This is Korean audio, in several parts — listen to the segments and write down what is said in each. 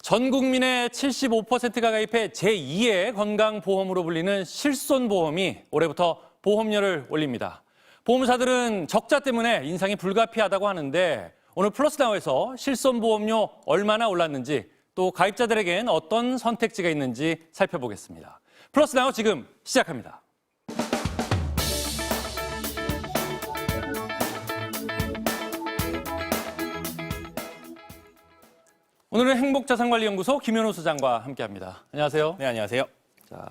전 국민의 75%가 가입해 제2의 건강보험으로 불리는 실손보험이 올해부터 보험료를 올립니다. 보험사들은 적자 때문에 인상이 불가피하다고 하는데 오늘 플러스나우에서 실손보험료 얼마나 올랐는지 또 가입자들에겐 어떤 선택지가 있는지 살펴보겠습니다. 플러스나우 지금 시작합니다. 오늘은 행복자산관리연구소 김현우 소장과 함께합니다. 안녕하세요. 네, 안녕하세요. 자,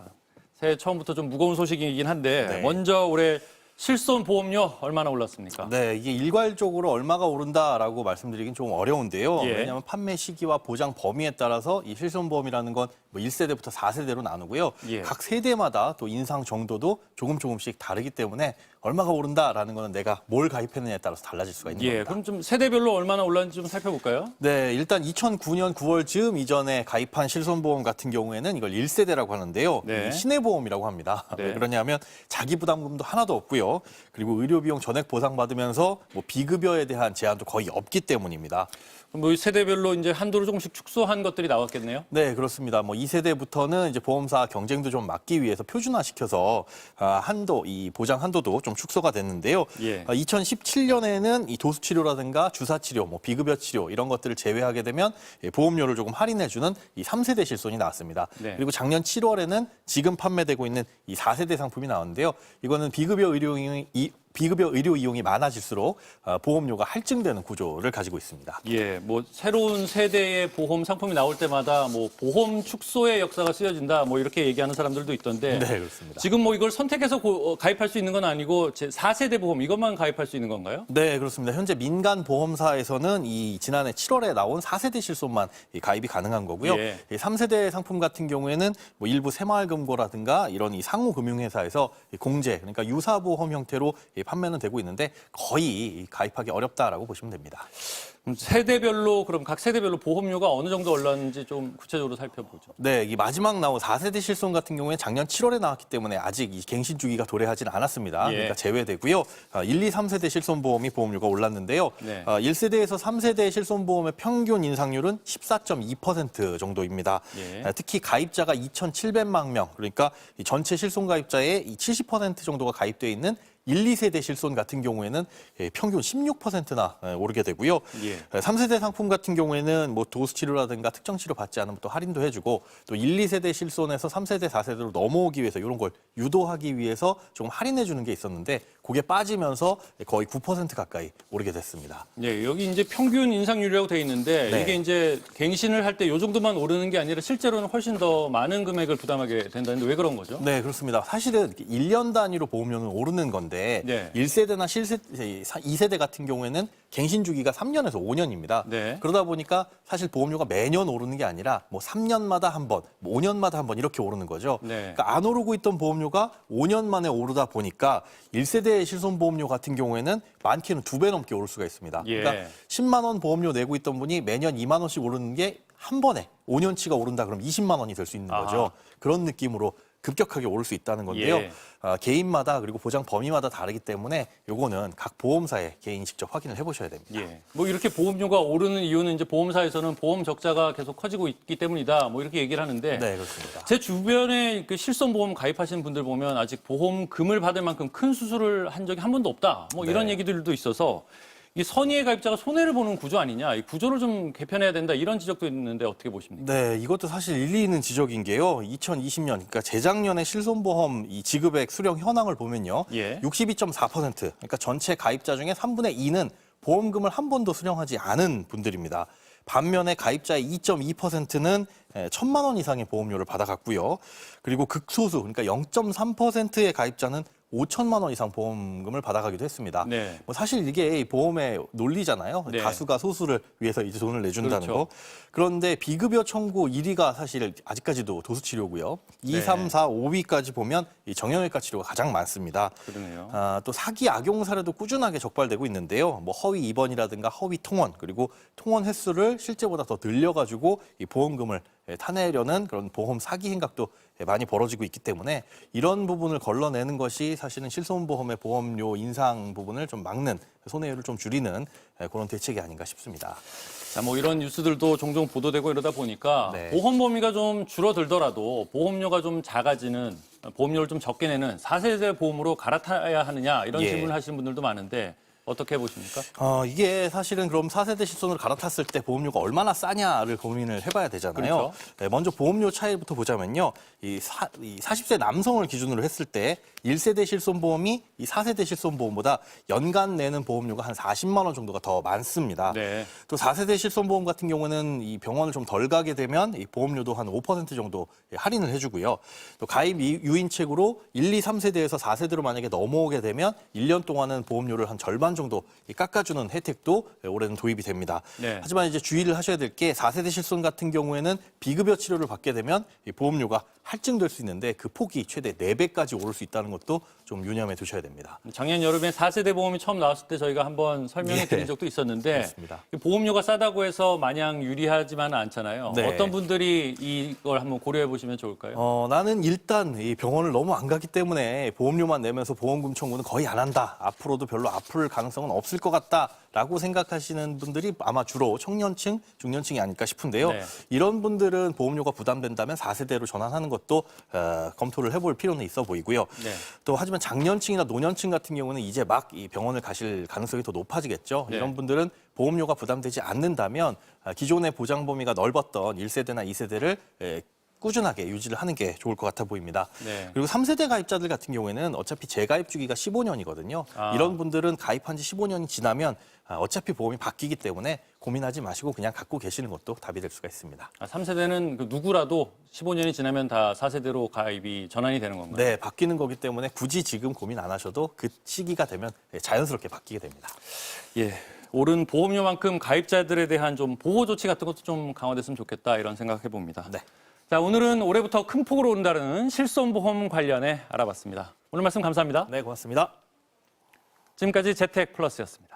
새해 처음부터 좀 무거운 소식이긴 한데 네. 먼저 올해 실손보험료 얼마나 올랐습니까? 네, 이게 일괄적으로 얼마가 오른다라고 말씀드리긴 좀 어려운데요. 예. 왜냐하면 판매 시기와 보장 범위에 따라서 이 실손보험이라는 건 뭐 1세대부터 4세대로 나누고요. 예. 각 세대마다 또 인상 정도도 조금씩 다르기 때문에 얼마가 오른다라는 거는 내가 뭘 가입했느냐에 따라서 달라질 수가 있는 겁니다. 그럼 좀 세대별로 얼마나 올랐는지 좀 살펴볼까요? 네, 일단 2009년 9월 즈음 이전에 가입한 실손보험 같은 경우에는 이걸 1세대라고 하는데요. 네. 이 시내보험이라고 합니다. 네. 왜 그러냐면 자기 부담금도 하나도 없고요. 그리고 의료비용 전액 보상받으면서 뭐 비급여에 대한 제한도 거의 없기 때문입니다. 뭐 세대별로 이제 한도를 조금씩 축소한 것들이 나왔겠네요. 네, 그렇습니다. 뭐 2세대부터는 이제 보험사 경쟁도 좀 막기 위해서 표준화시켜서 이 보장 한도도 좀 축소가 됐는데요. 예. 2017년에는 이 도수치료라든가 주사치료, 뭐 비급여 치료 이런 것들을 제외하게 되면 보험료를 조금 할인해주는 이 3세대 실손이 나왔습니다. 네. 그리고 작년 7월에는 지금 판매되고 있는 이 4세대 상품이 나왔는데요. 이거는 비급여 의료 이용이 많아질수록 보험료가 할증되는 구조를 가지고 있습니다. 뭐 새로운 세대의 보험 상품이 나올 때마다 뭐 보험 축소의 역사가 쓰여진다 뭐 이렇게 얘기하는 사람들도 있던데 네, 그렇습니다. 지금 뭐 이걸 선택해서 가입할 수 있는 건 아니고 제 4세대 보험 이것만 가입할 수 있는 건가요? 네, 그렇습니다. 현재 민간 보험사에서는 이 지난해 7월에 나온 4세대 실손만 가입이 가능한 거고요. 예. 3세대 상품 같은 경우에는 뭐 일부 새마을금고라든가 이런 이 상호금융회사에서 공제, 그러니까 유사보험 형태로 판매는 되고 있는데 거의 가입하기 어렵다라고 보시면 됩니다. 세대별로 그럼 각 세대별로 보험료가 어느 정도 올랐는지 좀 구체적으로 살펴보죠. 네, 이 마지막 나온 4세대 실손 같은 경우에 작년 7월에 나왔기 때문에 아직 이 갱신 주기가 도래하지 않았습니다. 예. 그러니까 제외되고요. 1, 2, 3세대 실손 보험이 보험료가 올랐는데요. 네. 1세대에서 3세대 실손 보험의 평균 인상률은 14.2% 정도입니다. 예. 특히 가입자가 2,700만 명, 그러니까 이 전체 실손 가입자의 이 70% 정도가 가입돼 있는 1, 2세대 실손 같은 경우에는 평균 16%나 오르게 되고요. 예. 3세대 상품 같은 경우에는 뭐 도수치료라든가 특정 치료 받지 않으면 또 할인도 해주고 또 1, 2세대 실손에서 3세대, 4세대로 넘어오기 위해서 이런 걸 유도하기 위해서 조금 할인해주는 게 있었는데 그게 빠지면서 거의 9% 가까이 오르게 됐습니다. 여기 이제 평균 인상률이라고 돼 있는데 네. 이게 이제 갱신을 할 때 요 정도만 오르는 게 아니라 실제로는 훨씬 더 많은 금액을 부담하게 된다는데 왜 그런 거죠? 네, 그렇습니다. 사실은 1년 단위로 보험료는 오르는 건데 네. 1세대나 2세대 같은 경우에는 갱신 주기가 3년에서 5년입니다. 네. 그러다 보니까 사실 보험료가 매년 오르는 게 아니라 뭐 3년마다 한 번, 뭐 5년마다 한 번 이렇게 오르는 거죠. 네. 그러니까 안 오르고 있던 보험료가 5년 만에 오르다 보니까 1세대 실손 보험료 같은 경우에는 많게는 2배 넘게 오를 수가 있습니다. 예. 그러니까 10만 원 보험료 내고 있던 분이 매년 2만 원씩 오르는 게 한 번에 5년치가 오른다 그러면 20만 원이 될 수 있는 거죠. 아하. 그런 느낌으로 급격하게 오를 수 있다는 건데요. 예. 개인마다 그리고 보장 범위마다 다르기 때문에 요거는 각 보험사에 개인이 직접 확인을 해보셔야 됩니다. 뭐 이렇게 보험료가 오르는 이유는 이제 보험사에서는 보험 적자가 계속 커지고 있기 때문이다. 뭐 이렇게 얘기를 하는데 네, 그렇습니다. 제 주변에 그 실손보험 가입하시는 분들 보면 아직 보험금을 받을 만큼 큰 수술을 한 적이 한 번도 없다. 뭐 이런 네. 얘기들도 있어서 이 선의의 가입자가 손해를 보는 구조 아니냐. 이 구조를 좀 개편해야 된다. 이런 지적도 있는데 어떻게 보십니까? 네, 이것도 사실 일리 있는 지적인 게요. 2020년, 그러니까 재작년에 실손보험 이 지급액 수령 현황을 보면요. 예. 62.4%, 그러니까 전체 가입자 중에 3분의 2는 보험금을 한 번도 수령하지 않은 분들입니다. 반면에 가입자의 2.2%는 1,000만 원 이상의 보험료를 받아갔고요. 그리고 극소수, 그러니까 0.3%의 가입자는 5천만 원 이상 보험금을 받아가기도 했습니다. 네. 뭐 사실 이게 보험의 논리잖아요. 네. 다수가 소수를 위해서 이제 돈을 내준다는 그렇죠. 거. 그런데 비급여 청구 1위가 사실 아직까지도 도수치료고요. 2, 네. 3, 4, 5위까지 보면 이 정형외과 치료가 가장 많습니다. 그러네요. 또 사기 악용 사례도 꾸준하게 적발되고 있는데요. 뭐 허위 입원이라든가 허위 통원 그리고 통원 횟수를 실제보다 더 늘려가지고 이 보험금을 타내려는 그런 보험 사기 행각도 많이 벌어지고 있기 때문에 이런 부분을 걸러내는 것이 사실은 실손보험의 보험료 인상 부분을 좀 막는 손해율을 좀 줄이는 그런 대책이 아닌가 싶습니다. 자, 뭐 이런 뉴스들도 종종 보도되고 이러다 보니까 네. 보험 범위가 좀 줄어들더라도 보험료가 좀 작아지는 보험료를 좀 적게 내는 4세대 보험으로 갈아타야 하느냐 이런 예. 질문을 하시는 분들도 많은데 어떻게 보십니까? 이게 사실은 그럼 4세대 실손을 갈아탔을 때 보험료가 얼마나 싸냐를 고민을 해봐야 되잖아요. 그렇죠. 네, 먼저 보험료 차이부터 보자면요. 이 40세 남성을 기준으로 했을 때 1세대 실손보험이 이 4세대 실손보험보다 연간 내는 보험료가 한 40만 원 정도가 더 많습니다. 네. 또 4세대 실손보험 같은 경우는 이 병원을 좀 덜 가게 되면 이 보험료도 한 5% 정도 할인을 해주고요. 또 가입 유인책으로 1, 2, 3세대에서 4세대로 만약에 넘어오게 되면 1년 동안은 보험료를 한 절반 정도 깎아주는 혜택도 올해는 도입이 됩니다. 네. 하지만 이제 주의를 하셔야 될 게 4세대 실손 같은 경우에는 비급여 치료를 받게 되면 이 보험료가 할증될 수 있는데 그 폭이 최대 4배까지 오를 수 있다는 것도 좀 유념해 두셔야 됩니다. 작년 여름에 4세대 보험이 처음 나왔을 때 저희가 한번 설명해 드린 적도 있었는데 그렇습니다. 보험료가 싸다고 해서 마냥 유리하지만은 않잖아요. 네. 어떤 분들이 이걸 한번 고려해 보시면 좋을까요? 나는 일단 이 병원을 너무 안 가기 때문에 보험료만 내면서 보험금 청구는 거의 안 한다. 앞으로도 별로 아플 가능성은 없을 것 같다라고 생각하시는 분들이 아마 주로 청년층, 중년층이 아닐까 싶은데요. 네. 이런 분들은 보험료가 부담된다면 4세대로 전환하는 것도 검토를 해볼 필요는 있어 보이고요. 네. 또 하지만 장년층이나 노년층 같은 경우는 이제 막 이 병원을 가실 가능성이 더 높아지겠죠. 네. 이런 분들은 보험료가 부담되지 않는다면 기존의 보장 범위가 넓었던 1세대나 2세대를 꾸준하게 유지를 하는 게 좋을 것 같아 보입니다. 네. 그리고 3세대 가입자들 같은 경우에는 어차피 재가입 주기가 15년이거든요. 이런 분들은 가입한 지 15년이 지나면 어차피 보험이 바뀌기 때문에 고민하지 마시고 그냥 갖고 계시는 것도 답이 될 수가 있습니다. 3세대는 누구라도 15년이 지나면 다 4세대로 가입이 전환이 되는 건가요? 네, 바뀌는 거기 때문에 굳이 지금 고민 안 하셔도 그 시기가 되면 자연스럽게 바뀌게 됩니다. 예. 오른 보험료만큼 가입자들에 대한 좀 보호 조치 같은 것도 좀 강화됐으면 좋겠다 이런 생각해 봅니다. 네. 자, 오늘은 올해부터 큰 폭으로 오른다는 실손보험 관련해 알아봤습니다. 오늘 말씀 감사합니다. 네, 고맙습니다. 지금까지 재택플러스였습니다.